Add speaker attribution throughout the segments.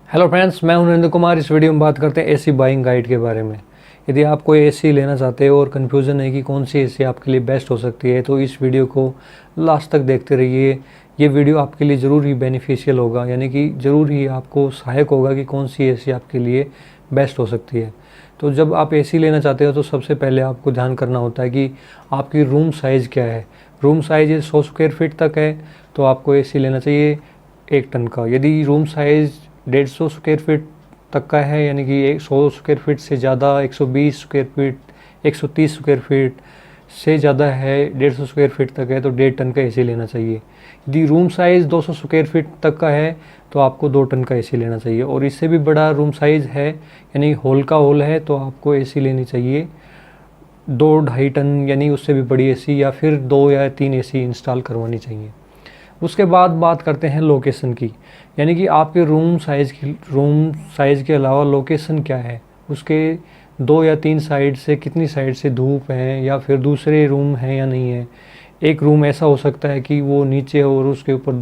Speaker 1: Hello friends, मैं हूं नरेंद्र कुमार। इस वीडियो में बात करते हैं एसी बाइंग गाइड के बारे में। यदि आप कोई एसी लेना चाहते हो और कन्फ्यूज़न है कि कौन सी एसी आपके लिए बेस्ट हो सकती है, तो इस वीडियो को लास्ट तक देखते रहिए। ये वीडियो आपके लिए ज़रूर ही बेनिफिशियल होगा, यानी कि ज़रूर ही आपको सहायक होगा कि कौन सी एसी आपके लिए बेस्ट हो सकती है। तो जब आप एसी लेना चाहते हो तो सबसे पहले आपको ध्यान करना होता है कि आपकी रूम साइज़ क्या है। रूम साइज़ 100 स्क्वायर फीट तक है तो आपको एसी लेना चाहिए 1 टन का। यदि रूम साइज़ 150 स्क्वायर फीट तक का है, यानी कि 100 स्क्वायर फीट से ज़्यादा, 120 स्क्वायर फीट, 130 स्क्वायर फीट से ज़्यादा है, 150 स्क्वायर फीट तक है, तो 1.5 टन का एसी लेना चाहिए। यदि रूम साइज़ 200 स्क्वायर फीट तक का है तो आपको 2 टन का एसी लेना चाहिए। और इससे भी बड़ा रूम साइज़ है, यानी हॉल का हॉल है, तो आपको एसी लेनी चाहिए 2-2.5 टन, यानी उससे भी बड़ी एसी, या फिर 2 या 3 एसी इंस्टॉल करवानी चाहिए। उसके बाद बात करते हैं लोकेशन की, यानी कि आपके रूम साइज़ के अलावा लोकेशन क्या है, उसके 2 या 3 साइड से कितनी साइड से धूप है, या फिर दूसरे रूम हैं या नहीं है। एक रूम ऐसा हो सकता है कि वो नीचे हो और उसके ऊपर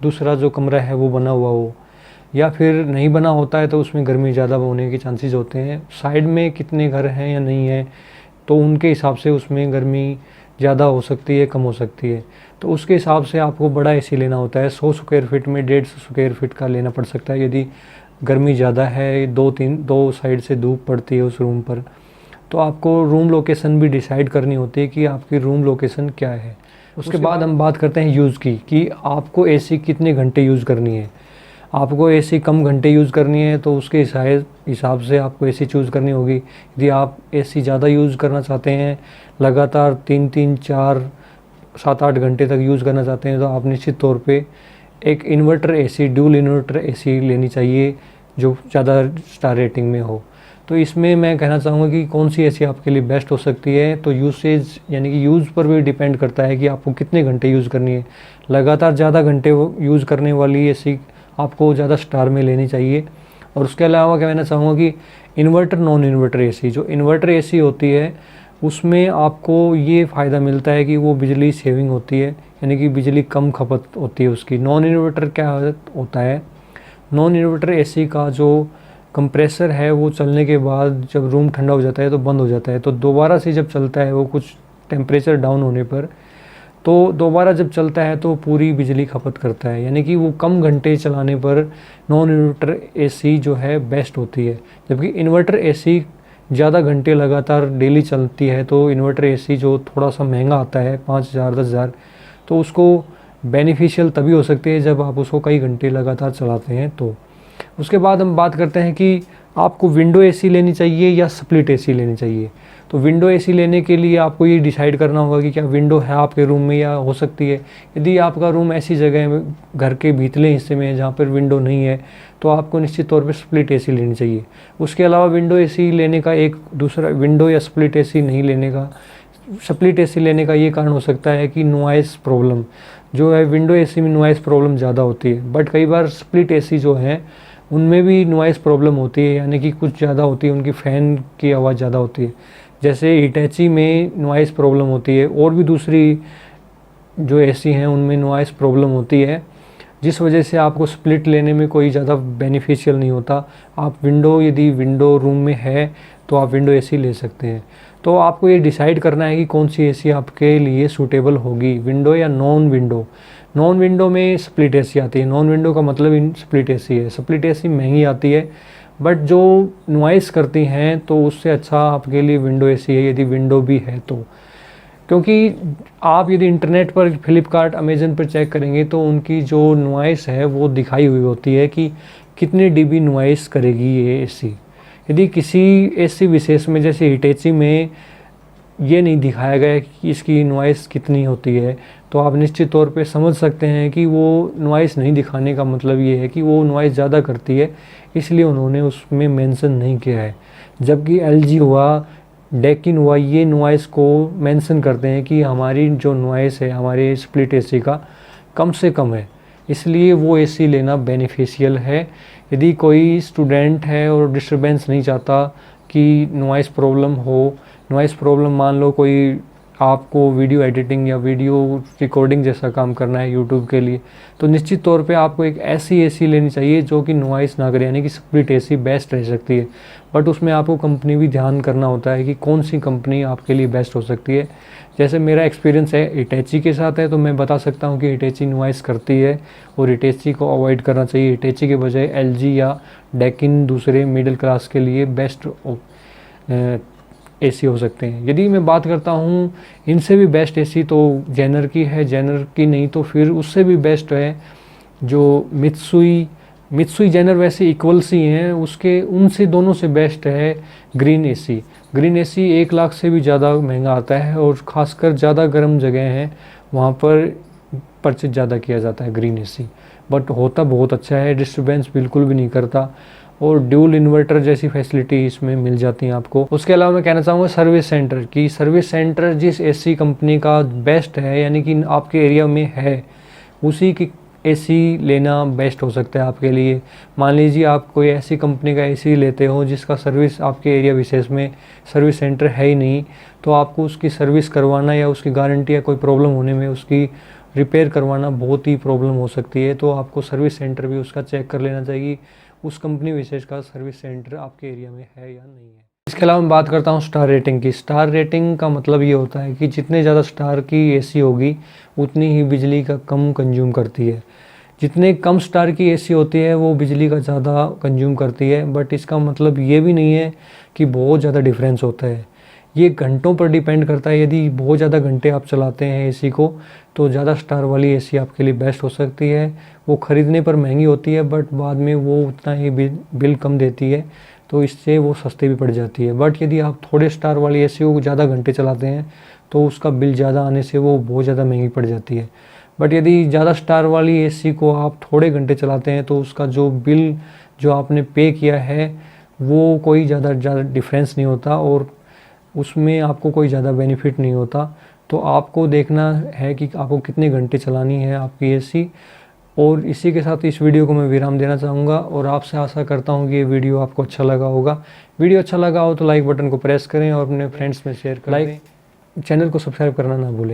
Speaker 1: दूसरा जो कमरा है वो बना हुआ हो, या फिर नहीं बना होता है तो उसमें गर्मी ज़्यादा होने के चांसेस होते हैं। साइड में कितने घर हैं या नहीं है, तो उनके हिसाब से उसमें गर्मी ज़्यादा हो सकती है, कम हो सकती है। तो उसके हिसाब से आपको बड़ा एसी लेना होता है। 100 स्क्वायर फीट में 150 स्क्वायर फीट का लेना पड़ सकता है यदि गर्मी ज़्यादा है, 2 साइड से धूप पड़ती है उस रूम पर। तो आपको रूम लोकेशन भी डिसाइड करनी होती है कि आपकी रूम लोकेशन क्या है। उसके बाद हम बात करते हैं यूज़ की, कि आपको एसी कितने घंटे यूज़ करनी है। आपको एसी कम घंटे यूज़ करनी है तो उसके हिसाब से आपको एसी चूज़ करनी होगी। यदि आप एसी ज़्यादा यूज़ करना चाहते हैं, लगातार 3-3, 4, 7-8 घंटे तक यूज़ करना चाहते हैं, तो आप निश्चित तौर पे एक inverter AC, dual inverter AC लेनी चाहिए जो ज़्यादा स्टार रेटिंग में हो। तो इसमें मैं कहना चाहूँगा कि कौन सी एसी आपके लिए बेस्ट हो सकती है, तो यूसेज यानी कि यूज़ पर भी डिपेंड करता है कि आपको कितने घंटे यूज़ करनी है। लगातार ज़्यादा घंटे यूज़ करने वाली एसी आपको ज़्यादा स्टार में लेनी चाहिए। और उसके अलावा क्या कहना चाहूँगा कि इन्वर्टर, नॉन इन्वर्टर एसी, जो इन्वर्टर एसी होती है उसमें आपको ये फ़ायदा मिलता है कि वो बिजली सेविंग होती है, यानी कि बिजली कम खपत होती है उसकी। नॉन इन्वर्टर क्या होता है, नॉन इन्वर्टर एसी का जो कंप्रेसर है वो चलने के बाद जब रूम ठंडा हो जाता है तो बंद हो जाता है, तो दोबारा से जब चलता है वो कुछ टेम्परेचर डाउन होने पर, तो दोबारा जब चलता है तो पूरी बिजली खपत करता है, यानी कि वो कम घंटे चलाने पर नॉन इन्वर्टर एसी जो है बेस्ट होती है। जबकि इन्वर्टर एसी ज़्यादा घंटे लगातार डेली चलती है, तो इन्वर्टर एसी जो थोड़ा सा महंगा आता है 5,000 10,000, तो उसको बेनिफिशियल तभी हो सकती है जब आप उसको कई घंटे लगातार चलाते हैं। तो उसके बाद हम बात करते हैं कि आपको विंडो एसी लेनी चाहिए या स्प्लिट एसी लेनी चाहिए। तो विंडो एसी लेने के लिए आपको ये डिसाइड करना होगा कि क्या विंडो है आपके रूम में या हो सकती है। यदि आपका रूम ऐसी जगह में घर के भीतले हिस्से में है जहाँ पर विंडो नहीं है, तो आपको निश्चित तौर पर स्प्लिट एसी लेनी चाहिए। उसके अलावा विंडो एसी लेने का एक दूसरा, विंडो या स्प्लिट एसी नहीं लेने का, स्प्लिट एसी लेने का ये कारण हो सकता है कि नॉइज़ प्रॉब्लम जो है, विंडो एसी में नॉइज़ प्रॉब्लम ज़्यादा होती है, बट कई बार स्प्लिट एसी जो है उनमें भी नॉइज़ प्रॉब्लम होती है, यानी कि कुछ ज़्यादा होती है, उनकी फ़ैन की आवाज़ ज़्यादा होती है। जैसे हिटैची में नॉइज़ प्रॉब्लम होती है, और भी दूसरी जो एसी हैं उनमें नॉइज़ प्रॉब्लम होती है, जिस वजह से आपको स्प्लिट लेने में कोई ज़्यादा बेनिफिशियल नहीं होता। आप यदि विंडो रूम में है तो आप विंडो एसी ले सकते हैं। तो आपको ये डिसाइड करना है कि कौन सी एसी आपके लिए सूटेबल होगी, विंडो या नॉन विंडो। नॉन विंडो में स्प्लिट एसी आती है, नॉन विंडो का मतलब स्प्लिट एसी है। स्प्लिट एसी महंगी आती है, बट जो नॉइज़ करती हैं तो उससे अच्छा आपके लिए विंडो एसी है, यदि विंडो भी है तो। क्योंकि आप यदि इंटरनेट पर, फ्लिपकार्ट, अमेज़न पर चेक करेंगे तो उनकी जो नॉइज़ है वो दिखाई हुई होती है कि कितने डीबी नॉइज़ करेगी ये एसी। यदि किसी एसी विशेष में, जैसे हिटैची में, ये नहीं दिखाया गया कि इसकी नॉइज़ कितनी होती है, तो आप निश्चित तौर पे समझ सकते हैं कि वो नॉइज़ नहीं दिखाने का मतलब ये है कि वो नॉइज़ ज़्यादा करती है, इसलिए उन्होंने उसमें मेंशन नहीं किया है। जबकि एलजी हुआ, डेकिन हुआ, ये नॉइज़ को मेंशन करते हैं कि हमारी जो नॉइज़ है हमारे स्प्लिट एसी का कम से कम है, इसलिए वो एसी लेना बेनिफिशियल है। यदि कोई स्टूडेंट है और डिस्टरबेंस नहीं चाहता कि नॉइज़ प्रॉब्लम हो, नॉइज़ प्रॉब्लम मान लो कोई आपको वीडियो एडिटिंग या वीडियो रिकॉर्डिंग जैसा काम करना है यूट्यूब के लिए, तो निश्चित तौर पे आपको एक ऐसी एसी लेनी चाहिए जो कि नॉइस ना करे, यानी कि स्प्लिट एसी बेस्ट रह सकती है। बट उसमें आपको कंपनी भी ध्यान करना होता है कि कौन सी कंपनी आपके लिए बेस्ट हो सकती है। जैसे मेरा एक्सपीरियंस है हिटैची के साथ है, तो मैं बता सकता हूँ कि हिटैची नॉइस करती है और हिटैची को अवॉइड करना चाहिए। हिटैची के बजाय एलजी या डेकिन दूसरे मिडिल क्लास के लिए बेस्ट एसी हो सकते हैं। यदि मैं बात करता हूँ इनसे भी बेस्ट एसी तो जेनर की है, जेनर की नहीं तो फिर उससे भी बेस्ट है जो मित्सुई जेनर वैसे इक्वल सी हैं, उसके उनसे दोनों से बेस्ट है green AC. Green AC 1 lakh से भी ज़्यादा महंगा आता है और ख़ासकर ज़्यादा गर्म जगह हैं वहाँ पर परचेज ज़्यादा किया जाता है ग्रीन एसी। बट होता बहुत अच्छा है, डिस्टर्बेंस बिल्कुल भी नहीं करता और ड्यूल इन्वर्टर जैसी फैसिलिटी इसमें मिल जाती हैं आपको। उसके अलावा मैं कहना चाहूँगा सर्विस सेंटर की। सर्विस सेंटर जिस एसी कंपनी का बेस्ट है यानी कि आपके एरिया में है, उसी की एसी लेना बेस्ट हो सकता है आपके लिए। मान लीजिए आप कोई ऐसी कंपनी का एसी लेते हो जिसका सर्विस आपके एरिया विशेष में सर्विस सेंटर है ही नहीं, तो आपको उसकी सर्विस करवाना या उसकी गारंटी या कोई प्रॉब्लम होने में उसकी रिपेयर करवाना बहुत ही प्रॉब्लम हो सकती है। तो आपको सर्विस सेंटर भी उसका चेक कर लेना चाहिए, उस कंपनी विशेष का सर्विस सेंटर आपके एरिया में है या नहीं है। इसके अलावा मैं बात करता हूँ स्टार रेटिंग की। स्टार रेटिंग का मतलब ये होता है कि जितने ज़्यादा स्टार की एसी होगी उतनी ही बिजली का कम कंज्यूम करती है। जितने कम स्टार की एसी होती है वो बिजली का ज़्यादा कंज्यूम करती है। बट इसका मतलब ये भी नहीं है कि बहुत ज़्यादा डिफरेंस होता है, ये घंटों पर डिपेंड करता है। यदि बहुत ज़्यादा घंटे आप चलाते हैं एसी को तो ज़्यादा स्टार वाली एसी आपके लिए बेस्ट हो सकती है। वो ख़रीदने पर महंगी होती है बट बाद में वो उतना ही बिल कम देती है, तो इससे वो सस्ती भी पड़ जाती है। बट यदि आप थोड़े स्टार वाली एसी को ज़्यादा घंटे चलाते हैं तो उसका बिल ज़्यादा आने से वो बहुत ज़्यादा महंगी पड़ जाती है। बट यदि ज़्यादा स्टार वाली एसी को आप थोड़े घंटे चलाते हैं तो उसका जो बिल जो आपने पे किया है वो कोई ज़्यादा डिफरेंस नहीं होता और उसमें आपको कोई ज़्यादा बेनिफिट नहीं होता। तो आपको देखना है कि आपको कितने घंटे चलानी है आपकी एसी। और इसी के साथ इस वीडियो को मैं विराम देना चाहूँगा और आपसे आशा करता हूँ कि ये वीडियो आपको अच्छा लगा होगा। वीडियो अच्छा लगा हो तो लाइक बटन को प्रेस करें और अपने फ्रेंड्स में शेयर करें। चैनल को सब्सक्राइब करना ना भूलें।